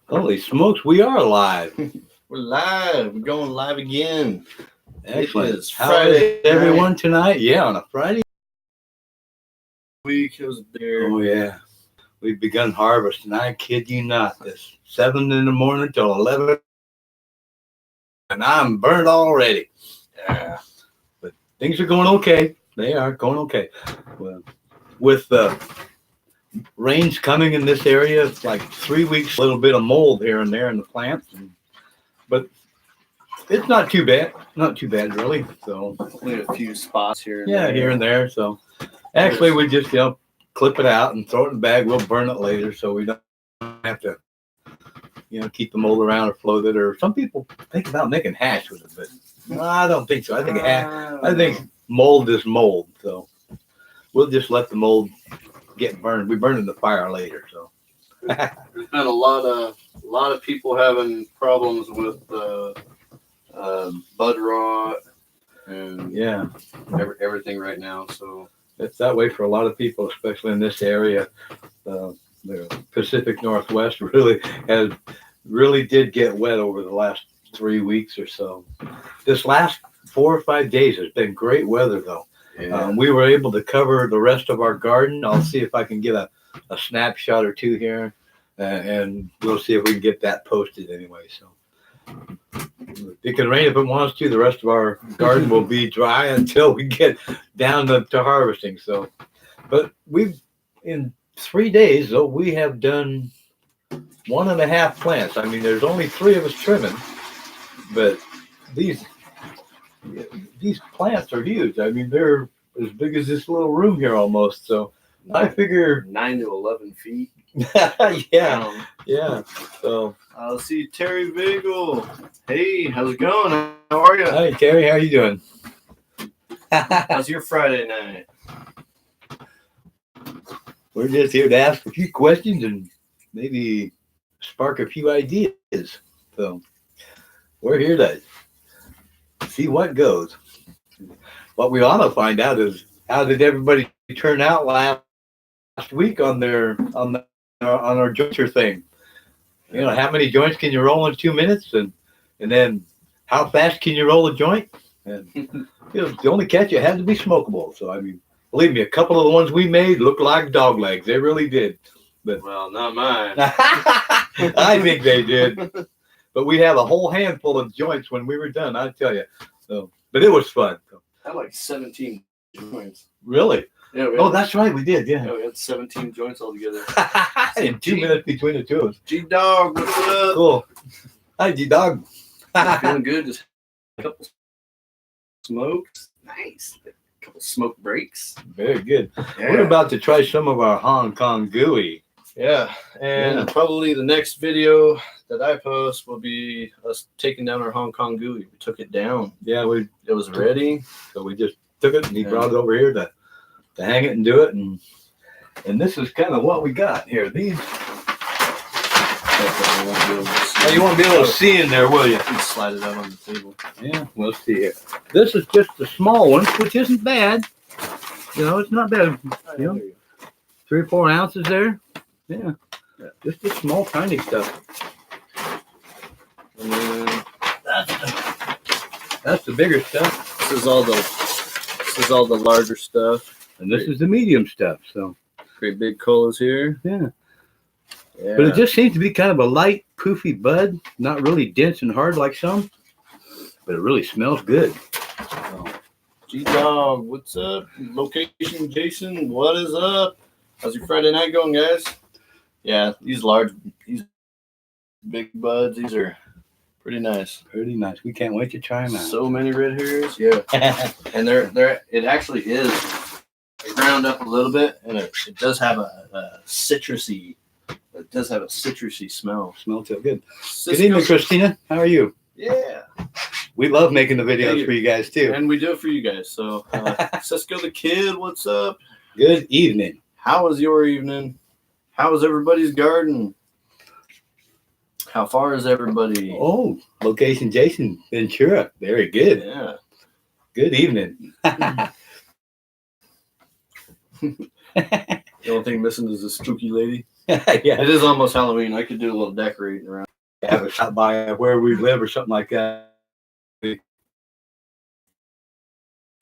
Holy smokes, we are live. We're live. We're going live again. Excellent. It is How Friday is everyone night. tonight? Yeah, on a Friday. Week it was there. Oh yeah, we've begun harvest, and I kid you not, this 7 in the morning till 11, and I'm burnt already. Yeah. But things are going okay. They are going okay. Well, with the rains coming in this area, it's like 3 weeks, a little bit of mold here and there in the plants, but it's not too bad. Not too bad, really. So Only a few spots here. yeah, here and there. So actually, we just clip it out and throw it in the bag. We'll burn it later, so we don't have to keep the mold around or float it. Or some people think about making hash with it, but no, I don't think so. I think mold is mold. So we'll just let the mold get burned. We burn in the fire later. So there's been a lot of people having problems with bud rot and everything right now. So it's that way for a lot of people, especially in this area. The Pacific Northwest really did get wet over the last 3 weeks or so. This last 4 or 5 days has been great weather, though. yeah. We were able to cover the rest of our garden. I'll see if I can get a snapshot or two here, and we'll see if we can get that posted anyway. So it can rain if it wants to. The rest of our garden will be dry until we get down to harvesting. So, but in 3 days, though, we have done 1.5 plants. I mean, there's only 3 of us trimming, but these plants are huge. I mean, they're as big as this little room here almost. So I figure 9 to 11 feet. yeah. So I'll see Terry Vigel. Hey, how's it going? How are you? Hi, Terry. How are you doing? How's your Friday night? We're just here to ask a few questions and maybe spark a few ideas. So we're here to see what goes. What we ought to find out is how did everybody turn out last week on our jointer thing? How many joints can you roll in 2 minutes, and then how fast can you roll a joint? And the only catch, it had to be smokable. So I mean, believe me, a couple of the ones we made looked like dog legs. They really did. But well, not mine. I think they did. But we have a whole handful of joints when we were done, I tell you. So, but it was fun. I had like 17 joints. Really? Yeah. Oh, that's right. We did. Yeah. We had 17 joints altogether. In 2 minutes between the two of us. G-Dog, what's up? Cool. Hi, G-Dog. Feeling good. Just a couple smokes. Nice. A couple smoke breaks. Very good. Yeah. We're about to try some of our Hong Kong gooey. Yeah. And probably the next video that I post will be us taking down our Hong Kong gooey. We took it down. Yeah, it was ready. So we just took it and he brought it over here to hang it and do it. And this is kind of what we got here. These. You won't be able to see in there, will you? You slide it out on the table. Yeah, we'll see here. This is just the small one, which isn't bad. It's not bad. 3 or 4 ounces there. Yeah. Just the small, tiny stuff. And then that's the bigger stuff. This is all the larger stuff. And this is the medium stuff. So great big colas here. Yeah. But it just seems to be kind of a light, poofy bud. Not really dense and hard like some. But it really smells good. G-Dog, what's up? Location Jason, what is up? How's your Friday night going, guys? Yeah, these big buds, these are pretty nice. Pretty nice. We can't wait to try them out. So many red hairs, yeah. And it actually is ground up a little bit, and it does have a citrusy. It does have a citrusy smell. Smells so good. Good evening, Christina. How are you? Yeah. We love making the videos for you guys too. And we do it for you guys. So Cisco the Kid, what's up? Good evening. How was your evening? How was everybody's garden? How far is everybody? Oh, location Jason Ventura. Very good. Yeah. Good evening. The only thing missing is a spooky lady. Yeah, It is almost Halloween. I could do a little decorating around. have a shot by where we live or something like that.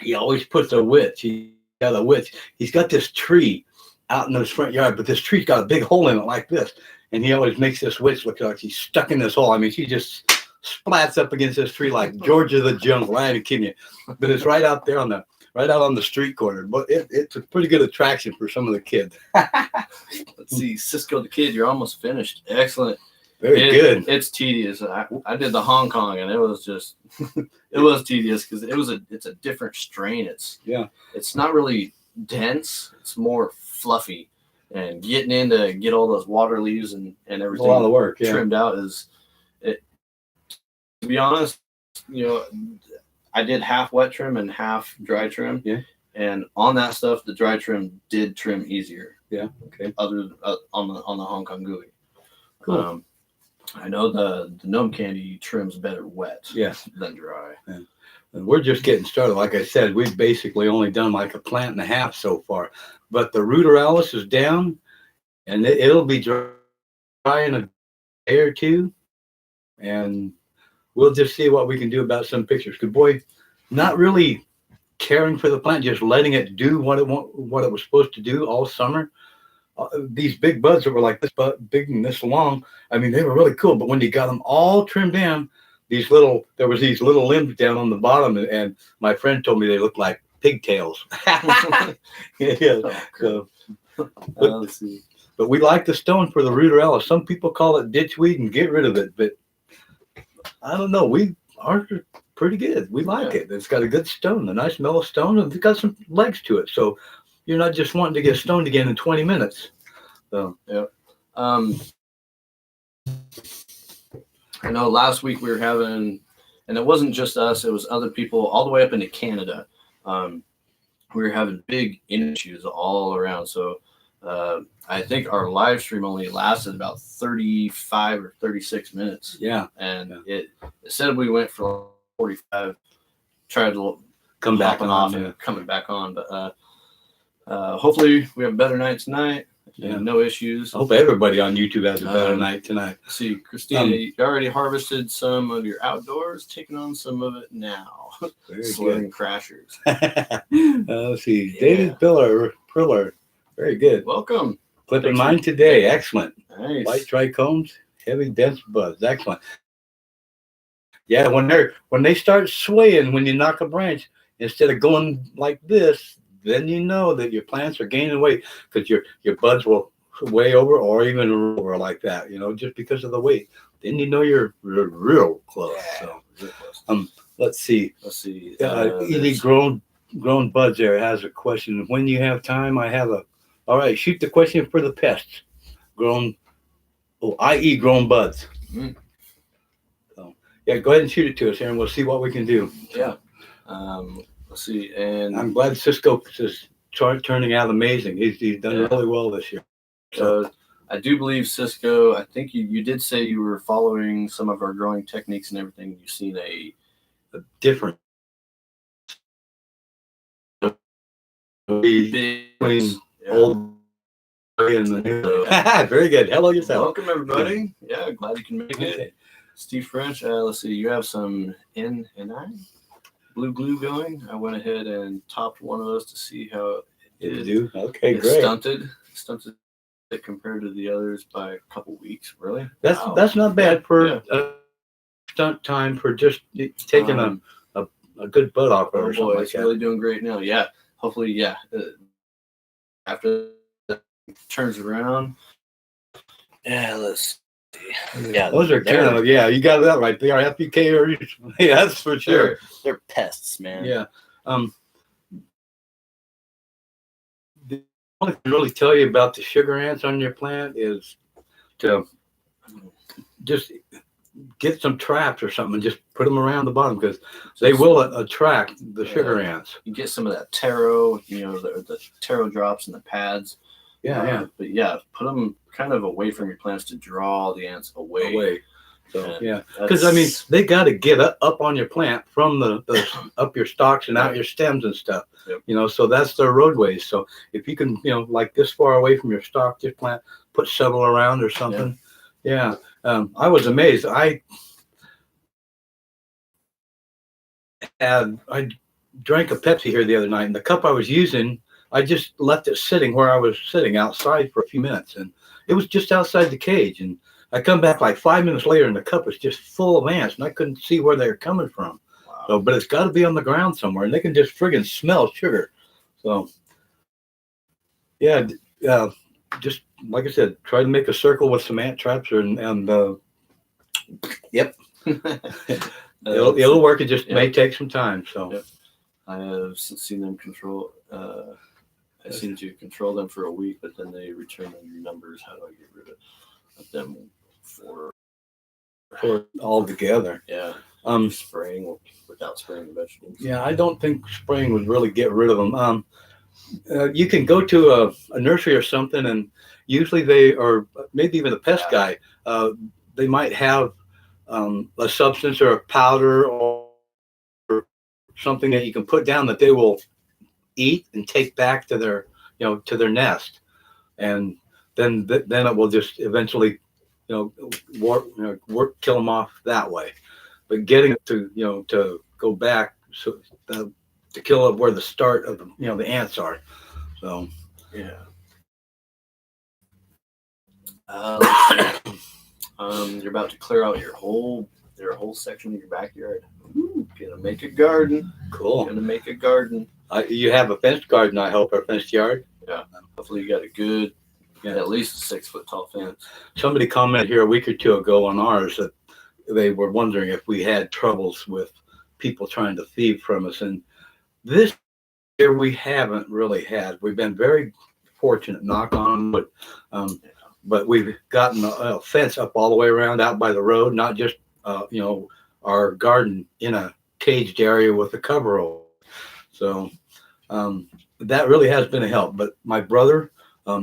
He always puts a witch. He got a witch. He's got this tree out in his front yard, but this tree's got a big hole in it like this. And he always makes this witch look like she's stuck in this hole. I mean, she just splats up against this tree like Georgia the Jungle. I ain't kidding you. But it's right out there right out on the street corner. But it's a pretty good attraction for some of the kids. Let's see, Cisco the Kid, you're almost finished. Excellent. Very good. It's tedious. I did the Hong Kong, and it was just it was tedious because it's a different strain. It's not really dense. It's more fluffy, and getting in to get all those water leaves and everything a lot of work, trimmed out is it. To be honest, I did half wet trim and half dry trim. Yeah. And on that stuff, the dry trim did trim easier. Yeah. Okay. Other on the Hong Kong gooey. Cool. I know the gnome candy trims better wet than dry. Yeah. And we're just getting started. Like I said, we've basically only done like a plant and a half so far. But the ruderalis is down, and it'll be dry in a day or two. And we'll just see what we can do about some pictures. Good boy, not really caring for the plant, just letting it do what it was supposed to do all summer. These big buds that were like this big and this long, I mean, they were really cool. But when you got them all trimmed down, there was these little limbs down on the bottom, and my friend told me they looked like pigtails. So, let's see. But we like the stone for the ruderalis. Some people call it ditchweed and get rid of it, but I don't know. Ours are pretty good. We like it. It's got a good stone, a nice mellow stone, and it's got some legs to it. So you're not just wanting to get stoned again in 20 minutes. So I know last week we were having, and it wasn't just us, it was other people all the way up into Canada. We were having big issues all around. So I think our live stream only lasted about 35 or 36 minutes. Yeah. And it said we went for 45, tried to come back off and coming back on. But hopefully we have a better night tonight. Yeah. No issues. I hope everybody on YouTube has a better night tonight. See, Christina, you already harvested some of your outdoors, taking on some of it now. Slurring crashers. Let's see. David Priller. Very good. Welcome. Clipping mine today. Excellent. Nice. Light trichomes, heavy dense buds. Excellent. Yeah, when they start swaying when you knock a branch, instead of going like this, then you know that your plants are gaining weight because your buds will way over or even over like that, just because of the weight. Then you know you're real close. Yeah, so, let's see. Easy grown buds there has a question. When you have time, all right, shoot the question for the pests. Grown buds. Mm-hmm. So, go ahead and shoot it to us here, and we'll see what we can do. Yeah. Let's see, and I'm glad Cisco is turning out amazing. He's done really well this year. So I do believe Cisco. I think you did say you were following some of our growing techniques and everything. You've seen a different between old and the new. Very good. Hello yourself. Welcome everybody. Yeah, glad you can make it. Steve French. Let's see. You have some N and I. Blue glue going. I went ahead and topped one of those to see how it did. Okay, great. Stunted it compared to the others by a couple weeks. Really? That's not bad for stunt time for just taking a good bud off or something like it's that. Really doing great now. Yeah. Hopefully, after it turns around. Yeah, let's see. Yeah, those are kind of you got that right. They are FPK that's for sure. They're pests, man. Yeah. The only thing I can really tell you about the sugar ants on your plant is to just get some traps or something and just put them around the bottom because they will attract the sugar ants. You get some of that taro, the taro drops and the pads. But put them kind of away from your plants to draw the ants away. So yeah, because I mean they got to get up on your plant from the up your stalks and out your stems and stuff. Yep. You know, so that's their roadways. So if you can, you know, like this far away from your stalk, just plant, put several around or something. Yeah. I was amazed. I drank a Pepsi here the other night, and the cup I was using, I just left it sitting where I was sitting outside for a few minutes, and it was just outside the cage. And I come back like 5 minutes later, and the cup was just full of ants, and I couldn't see where they were coming from. Wow. So, but it's got to be on the ground somewhere, and they can just friggin' smell sugar. So, yeah, just like I said, try to make a circle with some ant traps, yep, it'll work. It just may take some time. So, I have seen them control. I seem to control them for a week, but then they return their numbers. How do I get rid of them for all together? Yeah. Spraying without spraying the vegetables. Yeah, I don't think spraying would really get rid of them. You can go to a nursery or something, and usually they, or maybe even the pest guy, they might have a substance or a powder or something that you can put down that they will eat and take back to their, you know, to their nest, and then it will just eventually, you know, kill them off that way. But getting it to, you know, to go back so to kill it where the start of the, you know, the ants are. So yeah. You're about to clear out your whole section of your backyard. Ooh, gonna make a garden. Cool. Gonna make a garden. You have a fenced garden, I hope, or a fenced yard. Yeah. Hopefully you got a good, at least a 6 foot tall fence. Somebody commented here a week or two ago on ours that they were wondering if we had troubles with people trying to thieve from us, and this year we haven't really had. We've been very fortunate, knock on wood. But we've gotten a fence up all the way around out by the road, not just, you know, our garden in a caged area with a cover over. So that really has been a help. But my brother,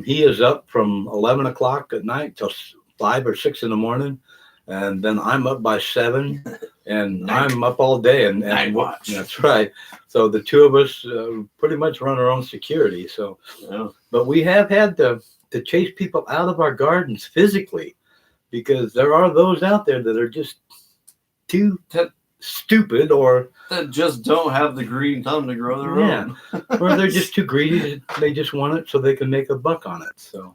he is up from 11 o'clock at night till 5 or 6 in the morning. And then I'm up by 7, and I'm up all day. And night watch. That's right. So the two of us pretty much run our own security. So, but we have had to chase people out of our gardens physically, because there are those out there that are just too stupid, or that just don't have the green thumb to grow their own. Or they're just too greedy. They just want it so they can make a buck on it. So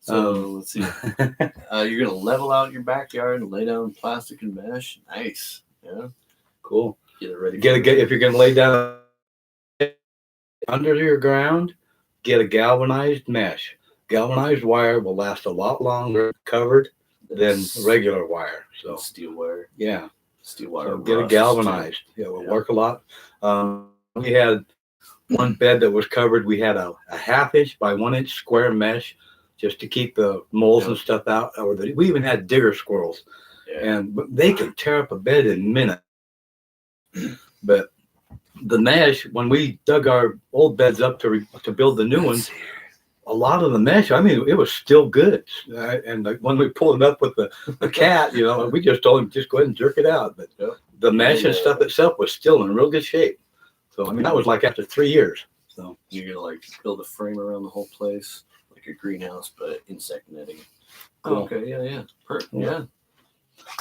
let's see. You're gonna level out your backyard and lay down plastic and mesh. Nice. Yeah. Cool. Get it ready. If you're gonna lay down under your ground, get a galvanized mesh. Galvanized wire will last a lot longer covered than regular wire. So steel wire. Yeah. Steel wire. So get it galvanized. Yeah, it will work a lot. We had one bed that was covered. We had a 1/2 inch by 1 inch square mesh just to keep the moles and stuff out. We even had digger squirrels, and they can tear up a bed in minutes. But the mesh, when we dug our old beds up to build the new ones, a lot of the mesh, I mean, it was still good. And when we pulled it up with the cat, you know, we just told him, just go ahead and jerk it out. But the mesh and stuff itself was still in real good shape. So, I mean, that was like after 3 years. So you're going to like build a frame around the whole place, like a greenhouse, but insect netting. Cool. Okay. Yeah. Perfect. Yeah.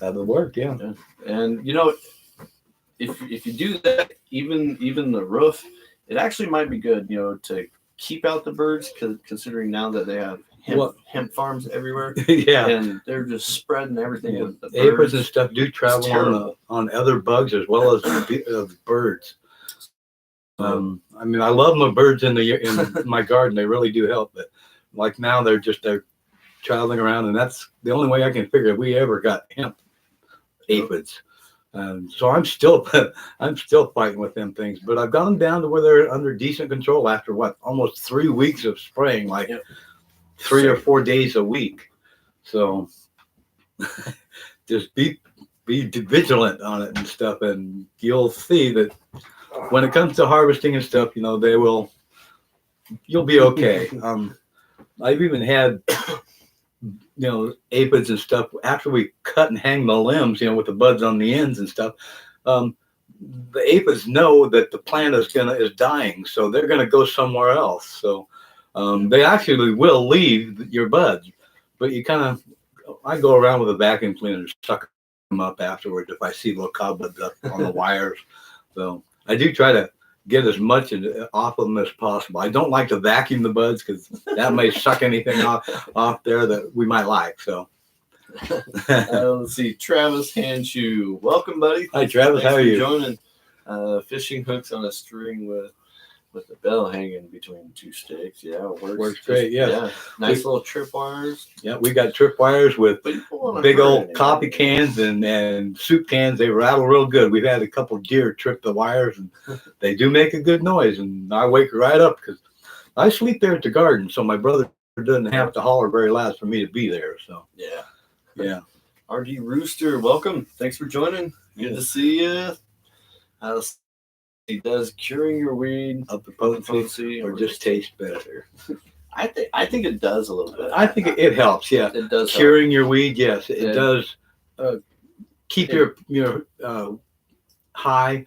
That would work. Yeah. And, you know, if you do that, even the roof, it actually might be good, you know, to keep out the birds, considering now that they have hemp farms everywhere. Yeah, and they're just spreading everything with the birds. Aphids and stuff do travel on other bugs as well as birds. I mean, I love my birds in my garden. They really do help. But like now, they're traveling around, and that's the only way I can figure we ever got hemp aphids. So I'm still fighting with them things, but I've got them down to where they're under decent control after almost 3 weeks of spraying, like 3 or 4 days a week. So just be vigilant on it and stuff, and you'll see that when it comes to harvesting and stuff, you know, you'll be okay. I've even had aphids and stuff, after we cut and hang the limbs, with the buds on the ends and stuff, the aphids know that the plant is dying, so they're gonna go somewhere else. So they actually will leave your buds, but I go around with a vacuum cleaner and suck them up afterwards if I see little cobwebs up on the wires. So I do try to get as much off of them as possible. I don't like to vacuum the buds because that may suck anything off there that we might like. So let's see, Travis Handshoe, welcome, buddy. Hi, Travis. Thanks how are you? Joining fishing hooks on a string with the bell hanging between two stakes. Yeah, it works great. Yeah, nice little trip wires. Yeah, we got trip wires with big old coffee cans and soup cans. They rattle real good. We've had a couple deer trip the wires, and they do make a good noise. And I wake right up because I sleep there at the garden, so my brother doesn't have to holler very loud for me to be there. So yeah. RD Rooster, welcome. Thanks for joining. Good to see you. Does curing your weed up the potency or just taste better? I think it does a little bit. I think it helps. Yeah, it does. Curing your weed, yes, it does. Keep your high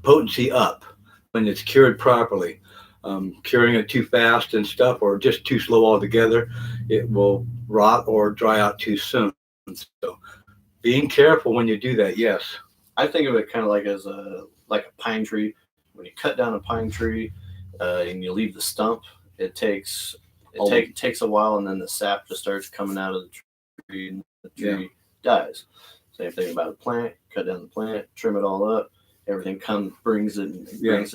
potency up when it's cured properly. Curing it too fast and stuff, or just too slow altogether, it will rot or dry out too soon. So, being careful when you do that. Yes, I think of it kind of like as a pine tree. When you cut down a pine tree and you leave the stump, it takes a while, and then the sap just starts coming out of the tree, and the tree dies. Same thing about a plant. Cut down the plant, trim it all up, everything brings it out.